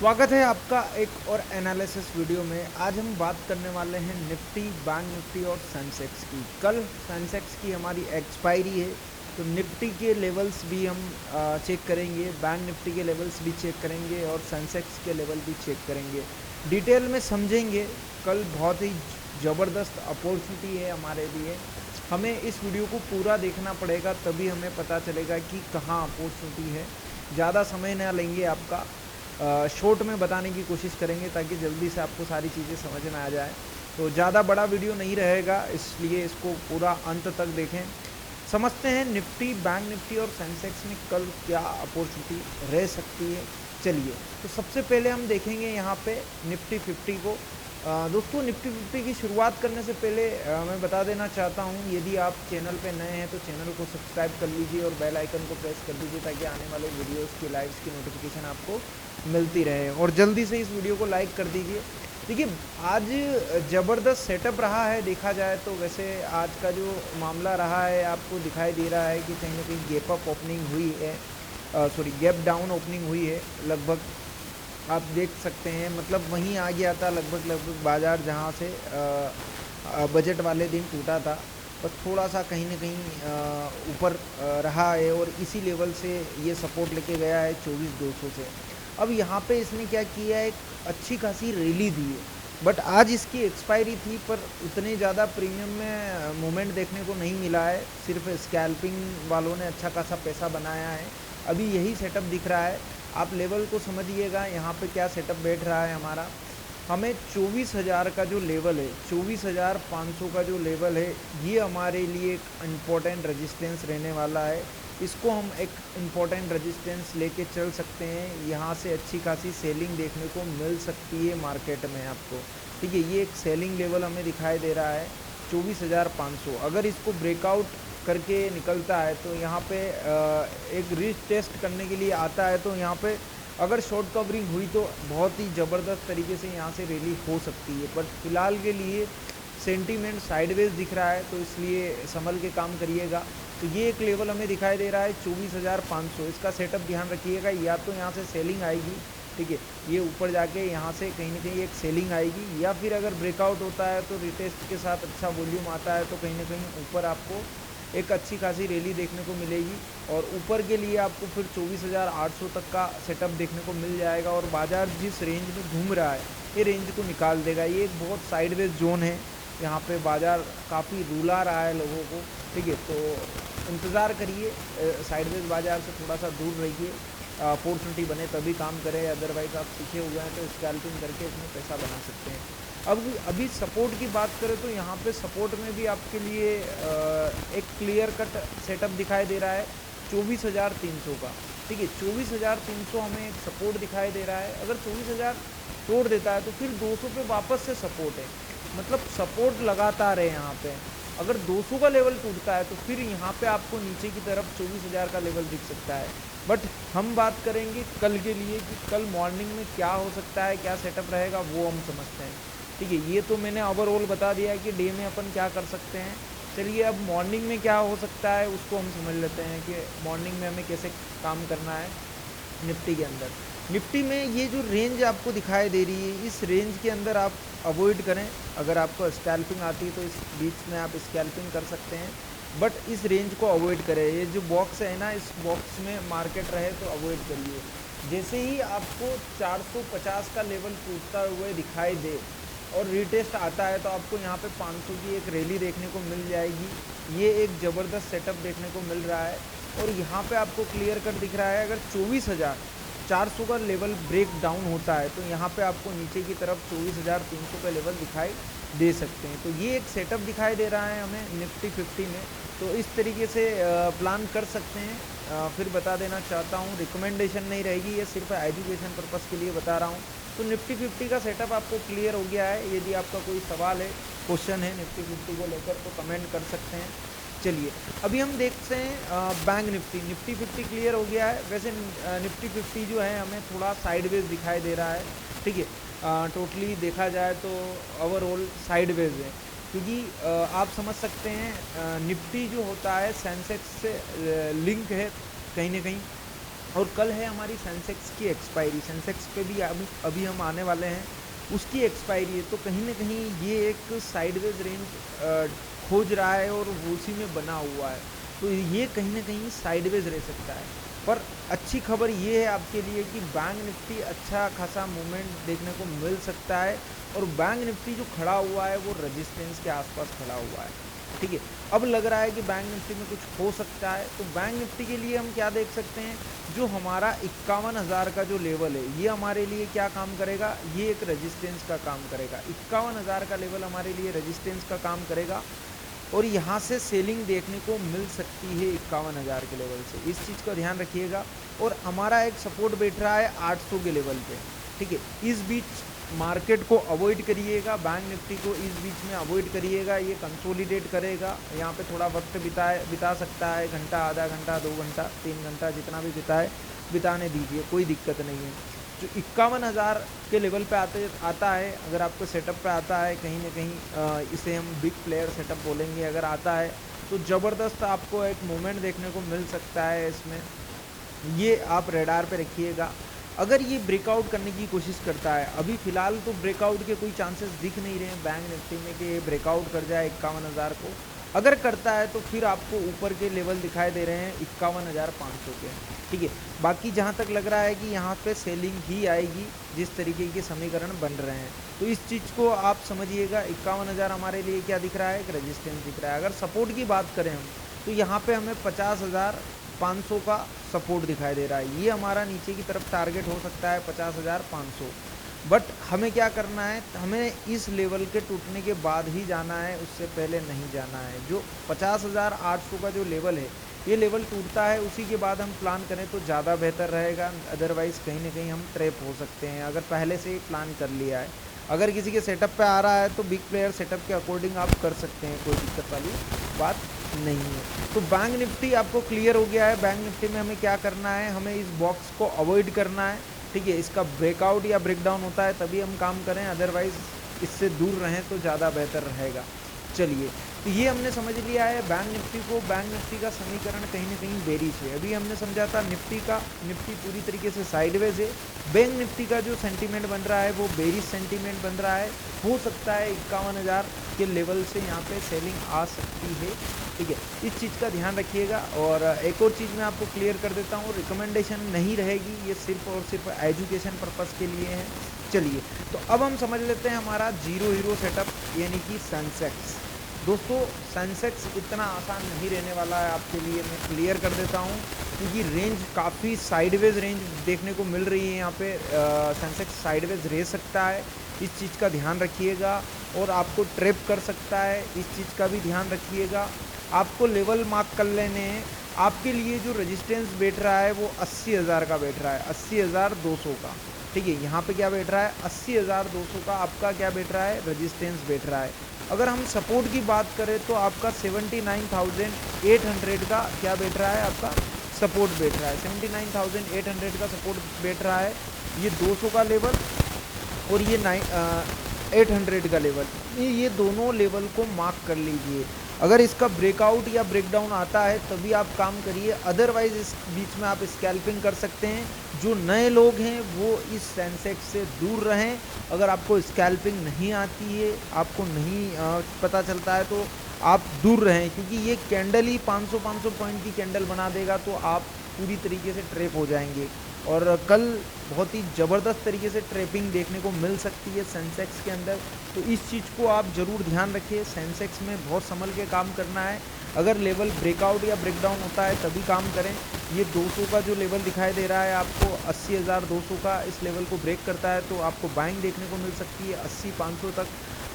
स्वागत है आपका एक और एनालिसिस वीडियो में। आज हम बात करने वाले हैं निफ्टी, बैंक निफ्टी और सेंसेक्स की। कल सेंसेक्स की हमारी एक्सपायरी है, तो निफ्टी के लेवल्स भी हम चेक करेंगे, बैंक निफ्टी के लेवल्स भी चेक करेंगे और सेंसेक्स के लेवल भी चेक करेंगे, डिटेल में समझेंगे। कल बहुत ही ज़बरदस्त अपॉर्चुनिटी है हमारे लिए। हमें इस वीडियो को पूरा देखना पड़ेगा, तभी हमें पता चलेगा कि कहाँ अपॉर्चुनिटी है। ज़्यादा समय ना लेंगे आपका, शॉर्ट में बताने की कोशिश करेंगे ताकि जल्दी से आपको सारी चीज़ें समझ में आ जाए। तो ज़्यादा बड़ा वीडियो नहीं रहेगा, इसलिए इसको पूरा अंत तक देखें। समझते हैं निफ्टी, बैंक निफ्टी और सेंसेक्स में कल क्या अपॉर्चुनिटी रह सकती है। चलिए, तो सबसे पहले हम देखेंगे यहाँ पे निफ्टी 50 को। दोस्तों, निफ्टी 50 की शुरुआत करने से पहले मैं बता देना चाहता हूँ, यदि आप चैनल पे नए हैं तो चैनल को सब्सक्राइब कर लीजिए और बेल आइकन को प्रेस कर दीजिए ताकि आने वाले वीडियोस की लाइव्स की नोटिफिकेशन आपको मिलती रहे। और जल्दी से इस वीडियो को लाइक कर दीजिए। देखिए, आज ज़बरदस्त सेटअप रहा है। देखा जाए तो वैसे आज का जो मामला रहा है, आपको दिखाई दे रहा है कि कहीं ना कहीं गैप अप ओपनिंग हुई है, गैप डाउन ओपनिंग हुई है। लगभग आप देख सकते हैं, मतलब वहीं आ गया था लगभग बाज़ार जहां से बजट वाले दिन टूटा था। बस थोड़ा सा कहीं ना कहीं ऊपर रहा है और इसी लेवल से ये सपोर्ट लेके गया है 24,200 से। अब यहाँ पे इसने क्या किया है, एक अच्छी खासी रैली दी है। बट आज इसकी एक्सपायरी थी, पर उतने ज़्यादा प्रीमियम में मूवमेंट देखने को नहीं मिला है। सिर्फ स्कैल्पिंग वालों ने अच्छा खासा पैसा बनाया है। अभी यही सेटअप दिख रहा है। आप लेवल को समझिएगा, यहाँ पे क्या सेटअप बैठ रहा है हमारा। हमें 24,000 का जो लेवल है, 24,500 का जो लेवल है, ये हमारे लिए एक इम्पोर्टेंट रेजिस्टेंस रहने वाला है। इसको हम एक इम्पोर्टेंट रेजिस्टेंस लेके चल सकते हैं। यहाँ से अच्छी खासी सेलिंग देखने को मिल सकती है मार्केट में आपको। ठीक है, ये एक सेलिंग लेवल हमें दिखाई दे रहा है 24,500। अगर इसको ब्रेकआउट करके निकलता है तो यहाँ पे एक रिस्क टेस्ट करने के लिए आता है, तो यहाँ पे अगर शॉर्ट कवरिंग हुई तो बहुत ही ज़बरदस्त तरीके से यहाँ से रैली हो सकती है। बट फिलहाल के लिए सेंटीमेंट साइडवेज दिख रहा है, तो इसलिए संभल के काम करिएगा। तो ये एक लेवल हमें दिखाई दे रहा है 24,500। इसका सेटअप ध्यान रखिएगा, या तो यहाँ से सेलिंग आएगी, ठीक है, ये ऊपर जाके यहाँ से कहीं ना कहीं एक सेलिंग आएगी, या फिर अगर ब्रेकआउट होता है तो रिटेस्ट के साथ अच्छा वॉल्यूम आता है तो कहीं ना कहीं ऊपर आपको एक अच्छी खासी रैली देखने को मिलेगी। और ऊपर के लिए आपको फिर 24,800 तक का सेटअप देखने को मिल जाएगा। और बाज़ार जिस रेंज में घूम रहा है, ये रेंज को निकाल देगा। ये एक बहुत साइडवेज जोन है, यहाँ पे बाज़ार काफ़ी रुला रहा है लोगों को। ठीक है, तो इंतज़ार करिए, साइडवेज बाज़ार से थोड़ा सा दूर रहिए। अपॉर्चुनिटी बने तभी काम करें, अदरवाइज़ आप सीखे हुए हैं तो स्कैल्पिंग करके इसमें पैसा बना सकते हैं। अब अभी सपोर्ट की बात करें तो यहाँ पे सपोर्ट में भी आपके लिए एक क्लियर कट सेटअप दिखाई दे रहा है 24,300 का। ठीक है, 24,300 हमें एक सपोर्ट दिखाई दे रहा है। अगर 24,000 तोड़ देता है तो फिर 200 पे वापस से सपोर्ट है, मतलब सपोर्ट लगातार है यहाँ पे। अगर 200 का लेवल टूटता है तो फिर यहाँ पे आपको नीचे की तरफ 24,000 का लेवल दिख सकता है। बट हम बात करेंगे कल के लिए कि कल मॉर्निंग में क्या हो सकता है, क्या सेटअप रहेगा, वो हम समझते हैं। ठीक है, ये तो मैंने ओवरऑल बता दिया है कि डे में अपन क्या कर सकते हैं। चलिए, अब मॉर्निंग में क्या हो सकता है उसको हम समझ लेते हैं कि मॉर्निंग में हमें कैसे काम करना है निफ्टी के अंदर। निफ्टी में ये जो रेंज आपको दिखाई दे रही है, इस रेंज के अंदर आप अवॉइड करें। अगर आपको स्कैल्पिंग आती है तो इस बीच में आप स्कैल्पिंग कर सकते हैं, बट इस रेंज को अवॉइड करें। ये जो बॉक्स है ना, इस बॉक्स में मार्केट रहे तो अवॉइड करिए। जैसे ही आपको 450 का लेवल टूटता हुए दिखाई दे और रीटेस्ट आता है तो आपको यहाँ पे 500 की एक रैली देखने को मिल जाएगी। ये एक ज़बरदस्त सेटअप देखने को मिल रहा है। और यहाँ पे आपको क्लियर कट दिख रहा है, अगर 24,400 का लेवल ब्रेक डाउन होता है तो यहाँ पे आपको नीचे की तरफ 24,300 का लेवल दिखाई दे सकते हैं। तो ये एक सेटअप दिखाई दे रहा है हमें निफ्टी 50 में। तो इस तरीके से प्लान कर सकते हैं। फिर बता देना चाहता हूँ, रिकमेंडेशन नहीं रहेगी, ये सिर्फ एजुकेशन पर्पज़ के लिए बता रहा हूँ। तो निफ्टी 50 का सेटअप आपको क्लियर हो गया है। यदि आपका कोई सवाल है, क्वेश्चन है निफ्टी 50 को लेकर, तो कमेंट कर सकते हैं। चलिए, अभी हम देखते हैं बैंक निफ्टी। निफ्टी 50 क्लियर हो गया है। वैसे निफ्टी 50 जो है हमें थोड़ा साइडवेज दिखाई दे रहा है। ठीक है, टोटली देखा जाए तो ओवरऑल साइडवेज है, क्योंकि आप समझ सकते हैं निफ्टी जो होता है सेंसेक्स से लिंक है कहीं ना कहीं। और कल है हमारी सेंसेक्स की एक्सपायरी। सेंसेक्स पे भी अभी हम आने वाले हैं, उसकी एक्सपायरी है। तो कहीं ना कहीं ये एक साइडवेज रेंज खोज रहा है और उसी में बना हुआ है, तो ये कहीं ना कहीं साइडवेज रह सकता है। पर अच्छी खबर ये है आपके लिए कि बैंक निफ्टी अच्छा खासा मूवमेंट देखने को मिल सकता है, और बैंक निफ्टी जो खड़ा हुआ है वो रेजिस्टेंस के आसपास खड़ा हुआ है, ठीक है। अब लग रहा है कि बैंक निफ्टी में कुछ हो सकता है। तो बैंक निफ्टी के लिए हम क्या देख सकते हैं, जो हमारा 51,000 का जो लेवल है ये हमारे लिए क्या काम करेगा, ये एक रेजिस्टेंस का काम करेगा। 51,000 का लेवल हमारे लिए रेजिस्टेंस का काम करेगा, और यहाँ से सेलिंग देखने को मिल सकती है 51,000 के लेवल से, इस चीज़ का ध्यान रखिएगा। और हमारा एक सपोर्ट बैठ रहा है 800 के लेवल पे, ठीक है। इस बीच मार्केट को अवॉइड करिएगा, बैंक निफ्टी को इस बीच में अवॉइड करिएगा। ये कंसोलिडेट करेगा, यहाँ पे थोड़ा वक्त बिता सकता है, घंटा, आधा घंटा, 2 घंटा, 3 घंटा, जितना भी बिताने दीजिए, कोई दिक्कत नहीं है। जो 51,000 के लेवल पे आता है, अगर आपको सेटअप पे आता है कहीं ना कहीं, इसे हम बिग प्लेयर सेटअप बोलेंगे, अगर आता है तो ज़बरदस्त आपको एक मोमेंट देखने को मिल सकता है इसमें, ये आप रेडार पे रखिएगा। अगर ये ब्रेकआउट करने की कोशिश करता है, अभी फ़िलहाल तो ब्रेकआउट के कोई चांसेस दिख नहीं रहे हैं बैंक निफ्टी में कि ये ब्रेकआउट कर जाए 51,000 को। अगर करता है तो फिर आपको ऊपर के लेवल दिखाई दे रहे हैं 51,500 के, ठीक है। बाकी जहाँ तक लग रहा है कि यहाँ पे सेलिंग ही आएगी, जिस तरीके के समीकरण बन रहे हैं, तो इस चीज़ को आप समझिएगा। 51,000 हमारे लिए क्या दिख रहा है, एक रेजिस्टेंस दिख रहा है। अगर सपोर्ट की बात करें हम, तो यहाँ पे हमें 50,500 का सपोर्ट दिखाई दे रहा है। ये हमारा नीचे की तरफ टारगेट हो सकता है 50,500। बट हमें क्या करना है, हमें इस लेवल के टूटने के बाद ही जाना है, उससे पहले नहीं जाना है। जो 50,800 का जो लेवल है, ये लेवल टूटता है, उसी के बाद हम प्लान करें तो ज़्यादा बेहतर रहेगा। अदरवाइज़ कहीं ना कहीं हम ट्रैप हो सकते हैं, अगर पहले से ही प्लान कर लिया है। अगर किसी के सेटअप पे आ रहा है तो बिग प्लेयर सेटअप के अकॉर्डिंग आप कर सकते हैं, कोई दिक्कत वाली बात नहीं है। तो बैंक निफ्टी आपको क्लियर हो गया है। बैंक निफ्टी में हमें क्या करना है, हमें इस बॉक्स को अवॉइड करना है, ठीक है। इसका ब्रेकआउट या ब्रेकडाउन होता है तभी हम काम करें, अदरवाइज़ इससे दूर रहें तो ज़्यादा बेहतर रहेगा। चलिए, तो ये हमने समझ लिया है बैंक निफ्टी को। बैंक निफ्टी का समीकरण कहीं ना कहीं बेरिश है। अभी हमने समझा था निफ्टी पूरी तरीके से साइडवेज है। बैंक निफ्टी का जो सेंटीमेंट बन रहा है वो बेरिश सेंटीमेंट बन रहा है। हो सकता है 51,000 के लेवल से यहाँ पे सेलिंग आ सकती है, ठीक है। इस चीज़ का ध्यान रखिएगा। और एक और चीज़ मैं आपको क्लियर कर देता हूँ, रिकमेंडेशन नहीं रहेगी, ये सिर्फ और सिर्फ एजुकेशन पर्पज़ के लिए है। चलिए, तो अब हम समझ लेते हैं हमारा जीरो हीरो सेटअप, यानी कि सेंसेक्स। दोस्तों, सेंसेक्स इतना आसान नहीं रहने वाला है आपके लिए, मैं क्लियर कर देता हूँ, क्योंकि रेंज काफ़ी साइडवेज रेंज देखने को मिल रही है यहाँ पे। सेंसेक्स साइडवेज रह सकता है, इस चीज़ का ध्यान रखिएगा। और आपको ट्रैप कर सकता है, इस चीज़ का भी ध्यान रखिएगा। आपको लेवल मार्क कर लेने हैं। आपके लिए जो रेजिस्टेंस बैठ रहा है वो 80,000 का बैठ रहा है, 80,200 का, ठीक है। यहाँ पे क्या बैठ रहा है, 80,200 का आपका क्या बैठ रहा है, रेजिस्टेंस बैठ रहा है। अगर हम सपोर्ट की बात करें तो आपका 79,800 का क्या बैठ रहा है, आपका सपोर्ट बैठ रहा है। 79,800 का सपोर्ट बैठ रहा है, ये 200 का लेवल और ये 800 का लेवल, ये दोनों लेवल को मार्क कर लीजिए। अगर इसका ब्रेकआउट या ब्रेकडाउन आता है तभी आप काम करिए, अदरवाइज इस बीच में आप स्कैल्पिंग कर सकते हैं। जो नए लोग हैं वो इस सेंसेक्स से दूर रहें। अगर आपको स्कैल्पिंग नहीं आती है, आपको नहीं पता चलता है, तो आप दूर रहें, क्योंकि ये कैंडल ही 500 पॉइंट की कैंडल बना देगा, तो आप पूरी तरीके से ट्रैप हो जाएंगे। और कल बहुत ही ज़बरदस्त तरीके से ट्रैपिंग देखने को मिल सकती है सेंसेक्स के अंदर, तो इस चीज़ को आप ज़रूर ध्यान रखिए। सेंसेक्स में बहुत संभल के काम करना है। अगर लेवल ब्रेकआउट या ब्रेकडाउन होता है तभी काम करें। ये 200 का जो लेवल दिखाई दे रहा है आपको, 80,200 का, इस लेवल को ब्रेक करता है तो आपको बाइंग देखने को मिल सकती है 80,500 तक।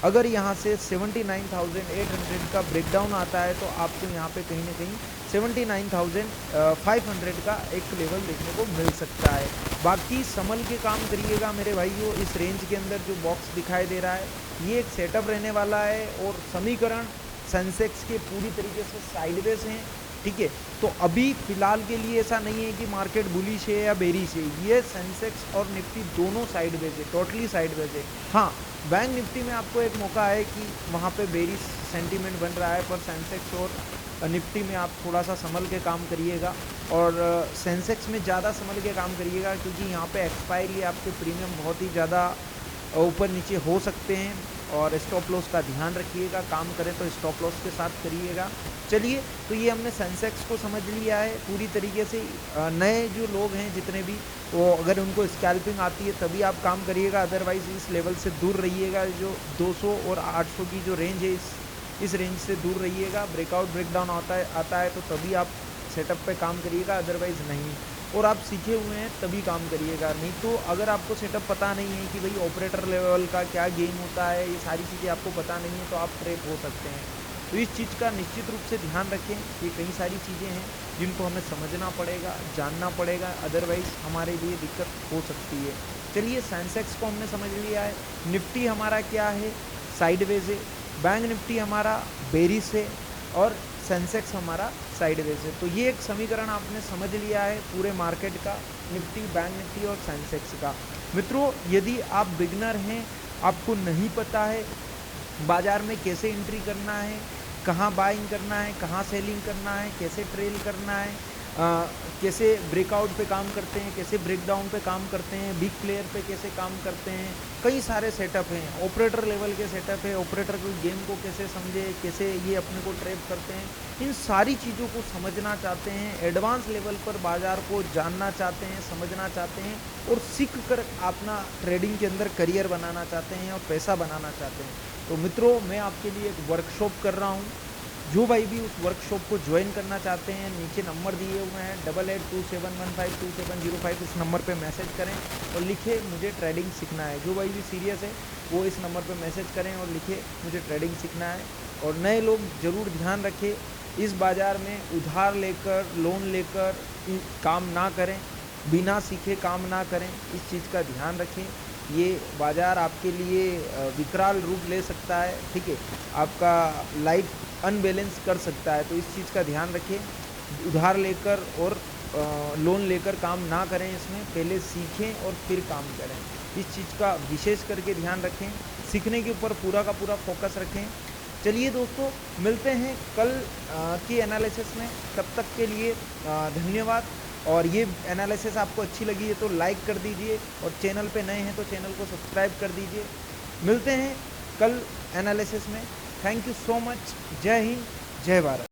अगर यहाँ से 79,800 का ब्रेकडाउन आता है तो आपको यहाँ पे कहीं ना कहीं 79,500 का एक लेवल देखने को मिल सकता है। बाकी संभल के काम करिएगा मेरे भाइयों। इस रेंज के अंदर जो बॉक्स दिखाई दे रहा है ये एक सेटअप रहने वाला है, और समीकरण सेंसेक्स के पूरी तरीके से साइडवेज हैं, ठीक है। तो अभी फ़िलहाल के लिए ऐसा नहीं है कि मार्केट बुलिश है या बेरिश है, ये सेंसेक्स और निफ्टी दोनों साइडवेज है, टोटली साइडवेज है। हाँ, बैंक निफ्टी में आपको एक मौका है कि वहाँ पे बेरिश सेंटीमेंट बन रहा है, पर सेंसेक्स और निफ्टी में आप थोड़ा सा संभल के काम करिएगा और सेंसेक्स में ज़्यादा संभल के काम करिएगा, क्योंकि यहाँ पे एक्सपायरी आपके प्रीमियम बहुत ही ज़्यादा ऊपर नीचे हो सकते हैं। और स्टॉप लॉस का ध्यान रखिएगा, काम करें तो स्टॉप लॉस के साथ करिएगा। चलिए, तो ये हमने सेंसेक्स को समझ लिया है पूरी तरीके से। नए जो लोग हैं जितने भी, वो अगर उनको स्कैल्पिंग आती है तभी आप काम करिएगा, अदरवाइज़ इस लेवल से दूर रहिएगा। जो 200 और 800 की जो रेंज है, इस रेंज से दूर रहिएगा। ब्रेकआउट ब्रेकडाउन आता है तो तभी आप सेटअप पे काम करिएगा, अदरवाइज़ नहीं। और आप सीखे हुए हैं तभी काम करिएगा, नहीं तो अगर आपको सेटअप पता नहीं है कि भाई ऑपरेटर लेवल का क्या गेम होता है, ये सारी चीज़ें आपको पता नहीं है, तो आप ट्रैप हो सकते हैं। तो इस चीज़ का निश्चित रूप से ध्यान रखें। ये कई सारी चीज़ें हैं जिनको हमें समझना पड़ेगा, जानना पड़ेगा, अदरवाइज़ हमारे लिए दिक्कत हो सकती है। चलिए, सेंसेक्स को हमने समझ लिया है। निफ्टी हमारा क्या है, साइडवेज है। बैंक निफ्टी हमारा बेरिश है और सेंसेक्स हमारा साइडवेज है। तो ये एक समीकरण आपने समझ लिया है पूरे मार्केट का, निफ्टी, बैंक निफ्टी और सेंसेक्स का। मित्रों, यदि आप बिगनर हैं, आपको नहीं पता है बाज़ार में कैसे एंट्री करना है, कहाँ बाइंग करना है, कहाँ सेलिंग करना है, कैसे ट्रेल करना है, कैसे ब्रेकआउट पे काम करते हैं, कैसे ब्रेकडाउन पे काम करते हैं, बिग प्लेयर पे कैसे काम करते हैं, कई सारे सेटअप हैं। ऑपरेटर लेवल के सेटअप है, ऑपरेटर को गेम को कैसे समझे, कैसे ये अपने को ट्रैप करते हैं, इन सारी चीज़ों को समझना चाहते हैं, एडवांस लेवल पर बाज़ार को जानना चाहते हैं, समझना चाहते हैं और सीख कर अपना ट्रेडिंग के अंदर करियर बनाना चाहते हैं और पैसा बनाना चाहते हैं। तो मित्रों, मैं आपके लिए एक वर्कशॉप कर रहा हूँ। जो भाई भी उस वर्कशॉप को ज्वाइन करना चाहते हैं, नीचे नंबर दिए हुए हैं 8827152705, इस नंबर पे मैसेज करें और लिखे मुझे ट्रेडिंग सीखना है। जो भाई भी सीरियस है वो इस नंबर पे मैसेज करें और लिखे मुझे ट्रेडिंग सीखना है। और नए लोग ज़रूर ध्यान रखें, इस बाज़ार में उधार लेकर, लोन लेकर काम ना करें, बिना सीखे काम ना करें, इस चीज़ का ध्यान रखें। ये बाज़ार आपके लिए विकराल रूप ले सकता है, ठीक है, आपका लाइफ अनबैलेंस कर सकता है। तो इस चीज़ का ध्यान रखें। उधार लेकर और लोन लेकर काम ना करें, इसमें पहले सीखें और फिर काम करें। इस चीज़ का विशेष करके ध्यान रखें, सीखने के ऊपर पूरा का पूरा फोकस रखें। चलिए दोस्तों, मिलते हैं कल की एनालिसिस में। तब तक के लिए धन्यवाद। और ये एनालिसिस आपको अच्छी लगी है तो लाइक कर दीजिए और चैनल पे नए हैं तो चैनल को सब्सक्राइब कर दीजिए। मिलते हैं कल एनालिसिस में। Thank you so much. जय हिंद, जय भारत।